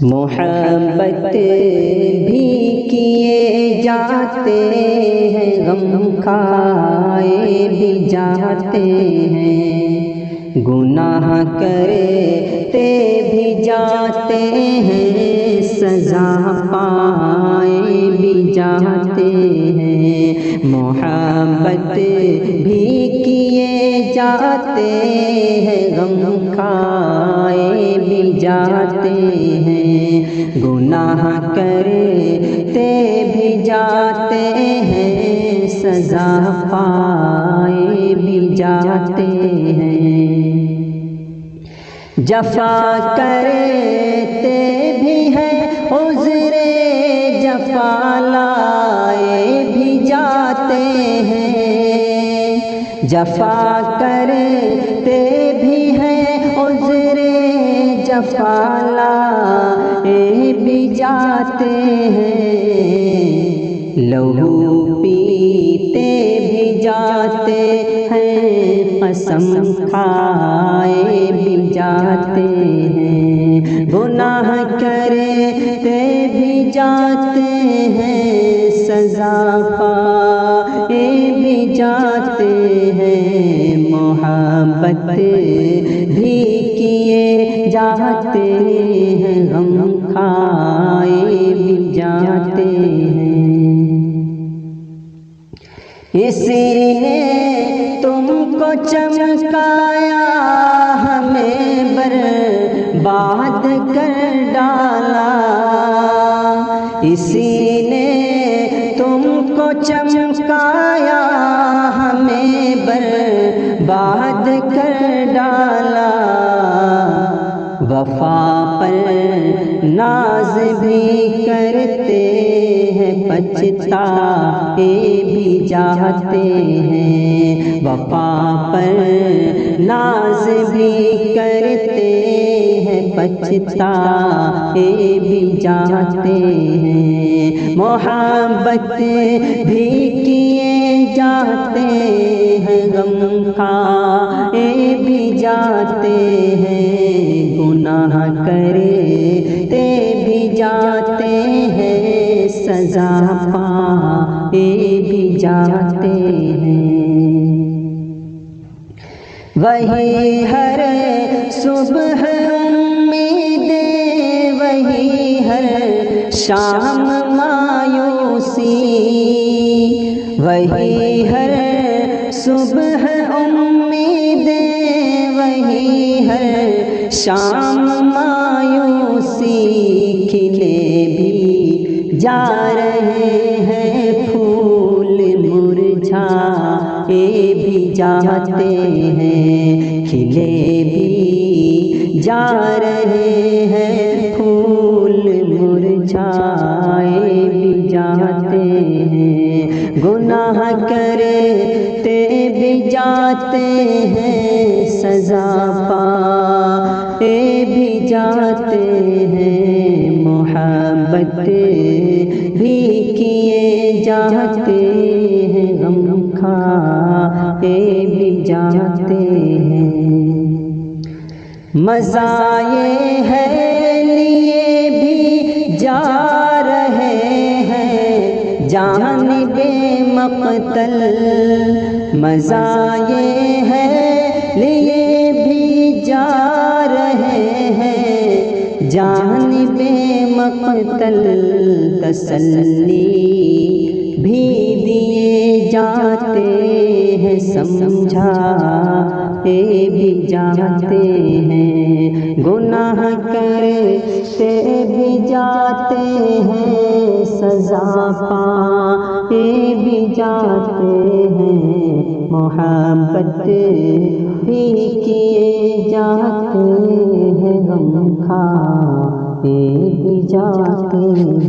محبت بھی کیے جاتے ہیں، غم کھائے بھی جاتے ہیں، گناہ کرتے بھی جاتے ہیں، سزا پائے بھی جاتے ہیں۔ محبت بھی کیے جاتے ہیں، غم کھائے بھی جاتے ہیں، گناہ کرتے بھی جاتے ہیں، سزا پائے بھی جاتے ہیں۔ جفا کرتے بھی ہیں، عذر جفا لائے بھی جاتے ہیں، جفا کرتے بھی ہیں، عذر جفا لائے بھی جاتے ہیں، لہو پیتے بھی جاتے ہیں، قسم کھائے بھی جاتے ہیں، گناہ کرتے بھی جاتے ہیں، سزا پائے بھی جاتے ہیں۔ محبت بھی کیے جاتے ہیں، غم کھائے بھی جاتے ہیں۔ اسی نے تم کو چمکایا، ہمیں برباد کر ڈالا، اسی نے تم کو چمکایا، ہمیں برباد کر ڈالا، وفا پر ناز بھی کرتے ہیں، پچھتائے بھی جاتے ہیں، وفا پر ناز بھی کرتے ہیں، پچھتائے بھی جاتے ہیں۔ محبت بھی کیے جاتے ہیں، غم کھائے بھی جاتے ہیں، گناہ کرتے بھی جاتے ہیں، سزا پائے بھی جاتے ہیں۔ وہی ہر صبح امیدیں، وہی ہر شام مایوسی، وہی ہر صبح امیدیں، وہی ہر شام مایوسی، کھلے بھی جا رہے ہیں پھول، مرجھائے بھی جاتے ہیں، کھلے بھی جا رہے ہیں پھول، مرجھائے بھی جاتے ہیں، گناہ کرتے بھی جاتے ہیں، سزا پائے بھی جاتے ہیں۔ محبت بھی کیے جاتے ہیں، غم کھائے بھی جاتے ہیں۔ مزہ یہ ہے لیے بھی جا رہے ہیں، جانب مقتل، مزہ یہ ہے لیے بھی جا رہے ہیں، جانب مقتل، تسلی بھی دیے جاتے ہیں، سمجھائے بھی جاتے ہیں، گناہ کرتے بھی جاتے ہیں، سزا پائے بھی جاتے ہیں۔ محبت بھی کیے جاتے ہیں، غم کھائے بھی جاتے ہیں۔